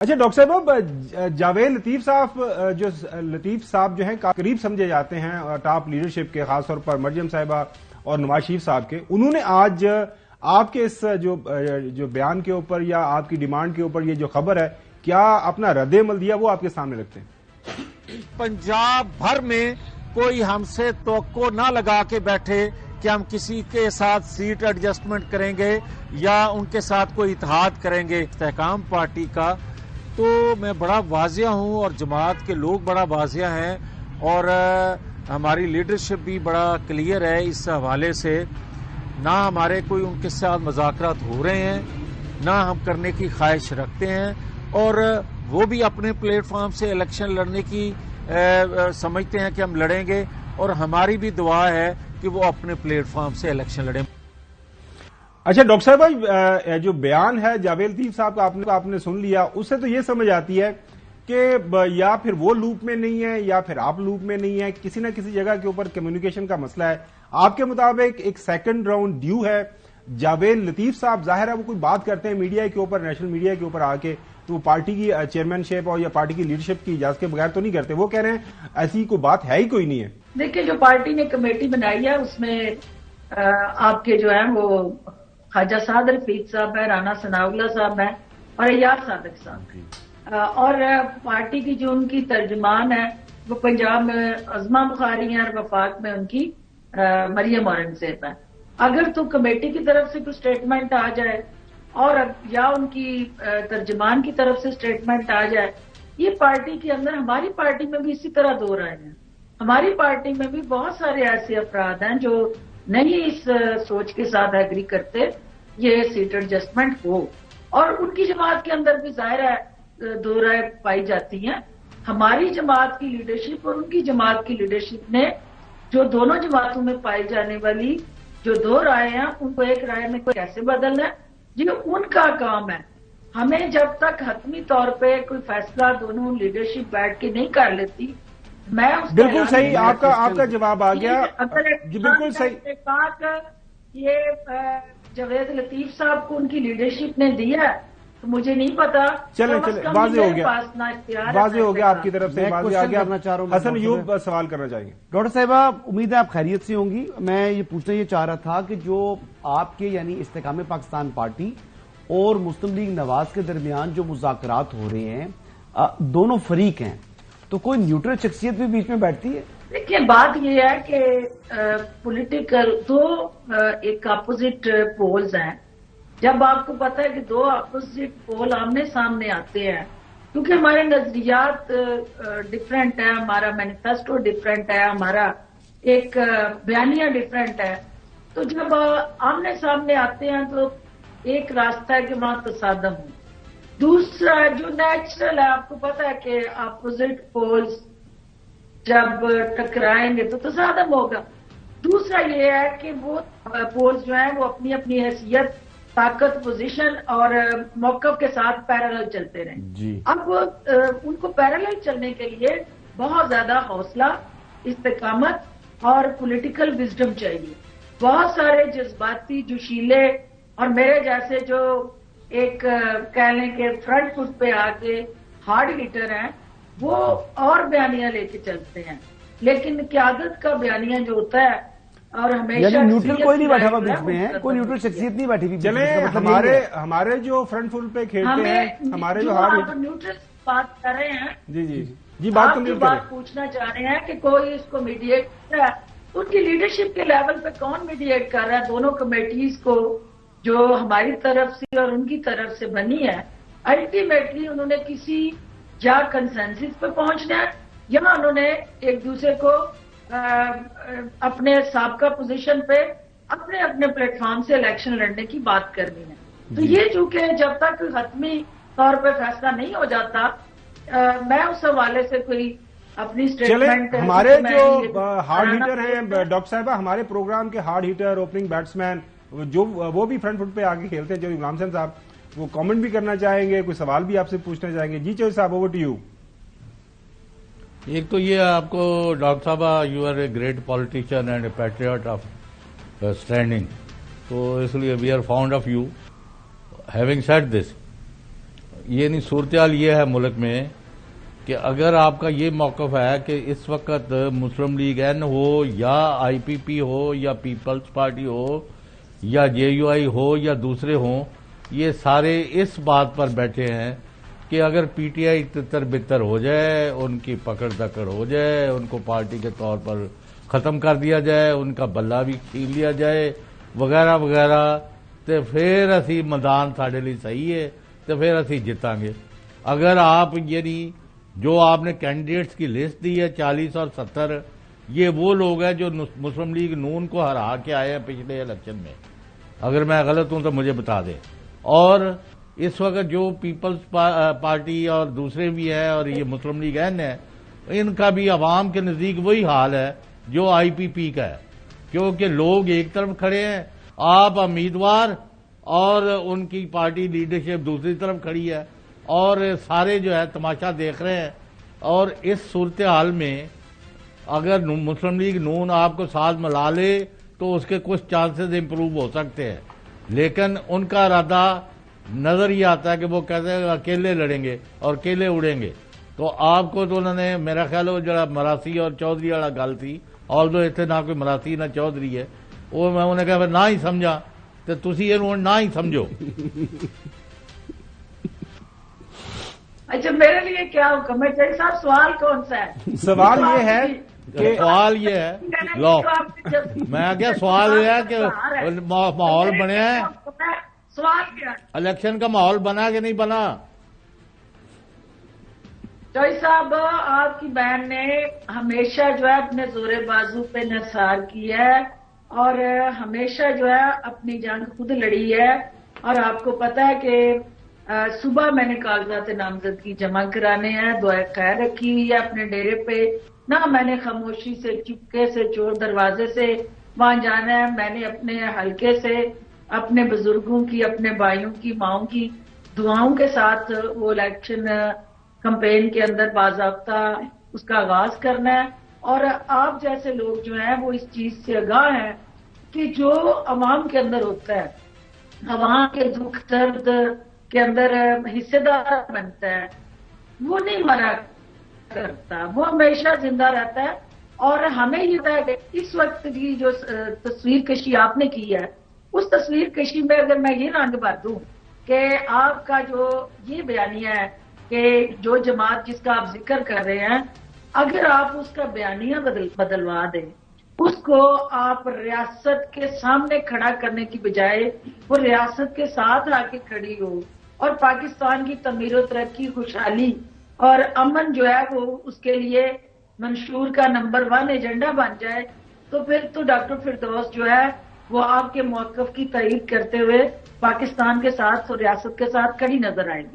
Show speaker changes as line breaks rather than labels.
اچھا ڈاکٹر صاحب، جاوید لطیف صاحب جو ہیں قریب سمجھے جاتے ہیں ٹاپ لیڈرشپ کے، خاص طور پر مریم صاحبہ اور نواز شریف صاحب کے، انہوں نے آج آپ کے اس جو بیان کے اوپر یا آپ کی ڈیمانڈ کے اوپر یہ جو خبر ہے، کیا اپنا رد عمل دیا وہ آپ کے سامنے رکھتے ہیں؟
پنجاب بھر میں کوئی ہم سے توقع نہ لگا کے بیٹھے کہ ہم کسی کے ساتھ سیٹ ایڈجسٹمنٹ کریں گے یا ان کے ساتھ کوئی اتحاد کریں گے استحکام پارٹی کا، تو میں بڑا واضح ہوں اور جماعت کے لوگ بڑا واضح ہیں اور ہماری لیڈرشپ بھی بڑا کلیئر ہے اس حوالے سے۔ نہ ہمارے کوئی ان کے ساتھ مذاکرات ہو رہے ہیں، نہ ہم کرنے کی خواہش رکھتے ہیں، اور وہ بھی اپنے پلیٹ فارم سے الیکشن لڑنے کی سمجھتے ہیں کہ ہم لڑیں گے، اور ہماری بھی دعا ہے کہ وہ اپنے پلیٹ فارم سے الیکشن لڑیں۔
اچھا ڈاکٹر صاحب بھائی، جو بیان ہے جاوید لطیف صاحب کا آپ نے سن لیا، اس سے تو یہ سمجھ آتی ہے کہ یا پھر وہ لوپ میں نہیں ہے یا پھر آپ لوپ میں نہیں ہے، کسی نہ کسی جگہ کے اوپر کمیونیکیشن کا مسئلہ ہے۔ آپ کے مطابق ایک سیکنڈ راؤنڈ ڈیو ہے۔ جاوید لطیف صاحب ظاہر ہے وہ کوئی بات کرتے ہیں میڈیا کے اوپر، نیشنل میڈیا کے اوپر آ کے، تو وہ پارٹی کی چیئرمین شپ اور یا پارٹی کی لیڈرشپ کی اجازت کے بغیر تو نہیں کرتے۔ وہ کہہ رہے ہیں ایسی کوئی بات ہے ہی کوئی نہیں ہے۔
دیکھیں، جو پارٹی نے کمیٹی بنائی ہے اس میں آپ کے جو ہیں وہ خواجہ سعد رفیق صاحب ہیں، رانا ثناءاللہ صاحب ہیں اور ایاز صادق صاحب، اور پارٹی کی جو ان کی ترجمان ہے وہ پنجاب میں عظمہ بخاری ہیں اور وفاق میں ان کی مریم اورنگزیب ہے۔ اگر تو کمیٹی کی طرف سے کوئی سٹیٹمنٹ آ جائے اور یا ان کی ترجمان کی طرف سے سٹیٹمنٹ آ جائے، یہ پارٹی کے اندر، ہماری پارٹی میں بھی اسی طرح دو رائے ہیں۔ ہماری پارٹی میں بھی بہت سارے ایسے افراد ہیں جو نہیں اس سوچ کے ساتھ ایگری کرتے یہ سیٹ ایڈجسٹمنٹ ہو، اور ان کی جماعت کے اندر بھی ظاہر ہے دو رائے پائی جاتی ہیں۔ ہماری جماعت کی لیڈرشپ اور ان کی جماعت کی لیڈرشپ نے جو دونوں جماعتوں میں پائی جانے والی جو دو رائے ہیں ان کو ایک رائے میں کیسے بدلنا ہے، یہ ان کا کام ہے۔ ہمیں جب تک حتمی طور پہ کوئی فیصلہ دونوں لیڈرشپ بیٹھ کے نہیں کر لیتی، میں
بالکل صحیح، آپ کا جواب آ گیا جی، بالکل صحیح۔
یہ جاوید لطیف صاحب کو ان کی لیڈرشپ نے دیا ہے تو مجھے نہیں پتا۔
چلیں واضح ہو گیا آپ کی طرف سے، واضح آ گیا۔ حسن ایوب سوال کرنا چاہیں گے۔
ڈاکٹر صاحبہ، امید ہے آپ خیریت سے ہوں گی۔ میں یہ پوچھنا یہ چاہ رہا تھا کہ جو آپ کے یعنی استحکام پاکستان پارٹی اور مسلم لیگ نواز کے درمیان جو مذاکرات ہو رہے ہیں، دونوں فریق ہیں، تو کوئی نیوٹرل شخصیت بھی بیچ میں بیٹھتی ہے؟
دیکھیے، بات یہ ہے کہ پولیٹیکل دو ایک اپوزٹ پولز ہیں۔ جب آپ کو پتا ہے کہ دو اپوزٹ پول آمنے سامنے آتے ہیں، کیونکہ ہمارے نظریات ڈفرینٹ ہیں، ہمارا مینیفیسٹو ڈفرینٹ ہے، ہمارا ایک بیانیہ ڈفرینٹ ہے، تو جب آمنے سامنے آتے ہیں تو ایک راستہ ہے کہ وہاں تصادم ہو۔ دوسرا جو نیچرل ہے، آپ کو پتا ہے کہ اپوزٹ پولز جب ٹکرائیں گے تو تصادم ہوگا۔ دوسرا یہ ہے کہ وہ پولز جو ہیں وہ اپنی اپنی حیثیت، طاقت، پوزیشن اور موقف کے ساتھ پیرالل چلتے رہیں جی۔ اب ان کو پیرالل چلنے کے لیے بہت زیادہ حوصلہ، استقامت اور پولیٹیکل وزڈم چاہیے۔ بہت سارے جذباتی، جوشیلے اور میرے جیسے جو ایک کہہ لیں کہ فرنٹ فٹ پہ آ کے ہارڈ ہیٹر ہیں، وہ اور بیانیہ لے کے چلتے ہیں، لیکن قیادت کا بیانیہ جو ہوتا ہے اور ہمیشہ
نیوٹرل کوئی نہیں بیٹھا ہوا بیچ میں ہے، کوئی نیوٹرل شخصیت نہیں بیٹھی ہوئی۔
چلیں ہمارے جو فرنٹ فٹ پہ کھیلتے ہیں، ہمارے جو
آپ نیوٹرل بات کر رہے ہیں،
جی
بات پوچھنا چاہ رہے ہیں کہ کوئی اس کو میڈیٹ کر رہا ہے، ان کی لیڈرشپ کے لیول پہ کون میڈیٹ کر رہا ہے دونوں کمیٹیز کو جو ہماری طرف سے اور ان کی طرف سے بنی ہے؟ الٹیمیٹلی انہوں نے کسی یا کنسنسس پہ پہنچنا ہے یا انہوں نے ایک دوسرے کو اپنے سابقہ پوزیشن پہ اپنے اپنے پلیٹ فارم سے الیکشن لڑنے کی بات کرنی ہے۔ تو یہ چونکہ جب تک حتمی طور پہ فیصلہ نہیں ہو جاتا، میں اس حوالے سے کوئی اپنی اسٹیٹمنٹ۔
ہمارے جو ہارڈ ہیٹر ہیں ڈاکٹر صاحبہ، ہمارے پروگرام کے ہارڈ ہیٹر، اوپننگ بیٹسمین جو وہ بھی فرنٹ فٹ پہ آگے کھیلتے ہیں، جو غلام حسین صاحب، وہ کامنٹ بھی کرنا چاہیں گے، کوئی سوال بھی آپ سے پوچھنا چاہیں گے۔ جی چوہدری صاحب، اوور ٹو یو۔
ایک تو یہ آپ کو ڈاکٹر صاحبہ، you are a great politician and a patriot of standing, تو اس لیے we are found of you. Having said this, یہ نہیں صورتحال یہ ہے ملک میں کہ اگر آپ کا یہ موقف ہے کہ اس وقت مسلم لیگ این ہو یا آئی پی پی ہو یا پیپلز پارٹی ہو یا جے یو آئی ہو یا دوسرے ہوں، یہ سارے اس بات پر بیٹھے ہیں کہ اگر پی ٹی آئی تتر بتر ہو جائے، ان کی پکڑ دکڑ ہو جائے، ان کو پارٹی کے طور پر ختم کر دیا جائے، ان کا بلہ بھی چھین لیا جائے وغیرہ وغیرہ، تو پھر اسی میدان ساڈے لیے صحیح ہے، تو پھر اسی جیتاں گے۔ اگر آپ یعنی جو آپ نے کینڈیڈیٹس کی لسٹ دی ہے 40 اور 70، یہ وہ لوگ ہیں جو مسلم لیگ نون کو ہرا کے آئے ہیں پچھلے الیکشن میں، اگر میں غلط ہوں تو مجھے بتا دیں۔ اور اس وقت جو پیپلز پارٹی اور دوسرے بھی ہیں اور یہ مسلم لیگ این ہے، ان کا بھی عوام کے نزدیک وہی حال ہے جو آئی پی پی کا ہے، کیونکہ لوگ ایک طرف کھڑے ہیں، آپ امیدوار اور ان کی پارٹی لیڈرشپ دوسری طرف کھڑی ہے، اور سارے جو ہے تماشا دیکھ رہے ہیں۔ اور اس صورتحال میں اگر مسلم لیگ نون آپ کو ساتھ ملا لے تو اس کے کچھ چانسز امپروو ہو سکتے ہیں، لیکن ان کا ارادہ نظر ہی آتا ہے کہ وہ کہتے ہیں اکیلے لڑیں گے اور اکیلے اڑیں گے۔ تو آپ کو تو انہوں نے میرا خیال ہے جڑا مراسی اور چودھری والا گل تھی، اور جو اتنے نہ کوئی مراسی نہ چودھری ہے، وہ میں انہیں کہا نہ ہی سمجھا، تو تسی یہ نہ ہی سمجھو۔
اچھا میرے لیے کیا حکم ہے جی صاحب؟ سوال کون سا ہے؟
سوال یہ ہے کہ
سوال یہ ہے، لو میں کیا سوال یہ ہے کہ ماحول بنے ہیں،
سوال کیا ہے؟
الیکشن کا ماحول بنا کہ نہیں بنا؟
چوئی صاحب، آپ کی بہن نے ہمیشہ جو ہے اپنے زور بازو پہ نثار کی ہے اور ہمیشہ جو ہے اپنی جنگ خود لڑی ہے، اور آپ کو پتا ہے کہ صبح میں نے کاغذات نامزدگی جمع کرانے ہیں، دعائے خیر رکھی ہوئی ہے اپنے ڈیرے پہ، نہ میں نے خاموشی سے چپکے سے چور دروازے سے وہاں جانا ہے۔ میں نے اپنے حلقے سے اپنے بزرگوں کی، اپنے بھائیوں کی، ماؤں کی دعاؤں کے ساتھ وہ الیکشن کمپین کے اندر باضابطہ اس کا آغاز کرنا ہے۔ اور آپ جیسے لوگ جو ہیں وہ اس چیز سے آگاہ ہیں کہ جو عوام کے اندر ہوتا ہے، عوام کے دکھ درد کے اندر حصے دار بنتا ہے، وہ نہیں مرا کرتا، وہ ہمیشہ زندہ رہتا ہے۔ اور ہمیں یہ ہے کہ اس وقت کی جو تصویر کشی آپ نے کی ہے، اس تصویر کشی میں اگر میں یہ رنگ بھر دوں کہ آپ کا جو یہ بیانیہ ہے کہ جو جماعت جس کا آپ ذکر کر رہے ہیں، اگر آپ اس کا بیانیہ بدلوا دیں، اس کو آپ ریاست کے سامنے کھڑا کرنے کی بجائے وہ ریاست کے ساتھ آ کے کھڑی ہو اور پاکستان کی تعمیر و ترقی، خوشحالی اور امن جو ہے وہ اس کے لیے منشور کا نمبر 1 ایجنڈا بن جائے، تو پھر تو ڈاکٹر فردوس جو ہے وہ آپ کے موقف کی تائید کرتے ہوئے پاکستان کے ساتھ اور ریاست کے ساتھ کھڑی نظر آئیں گی۔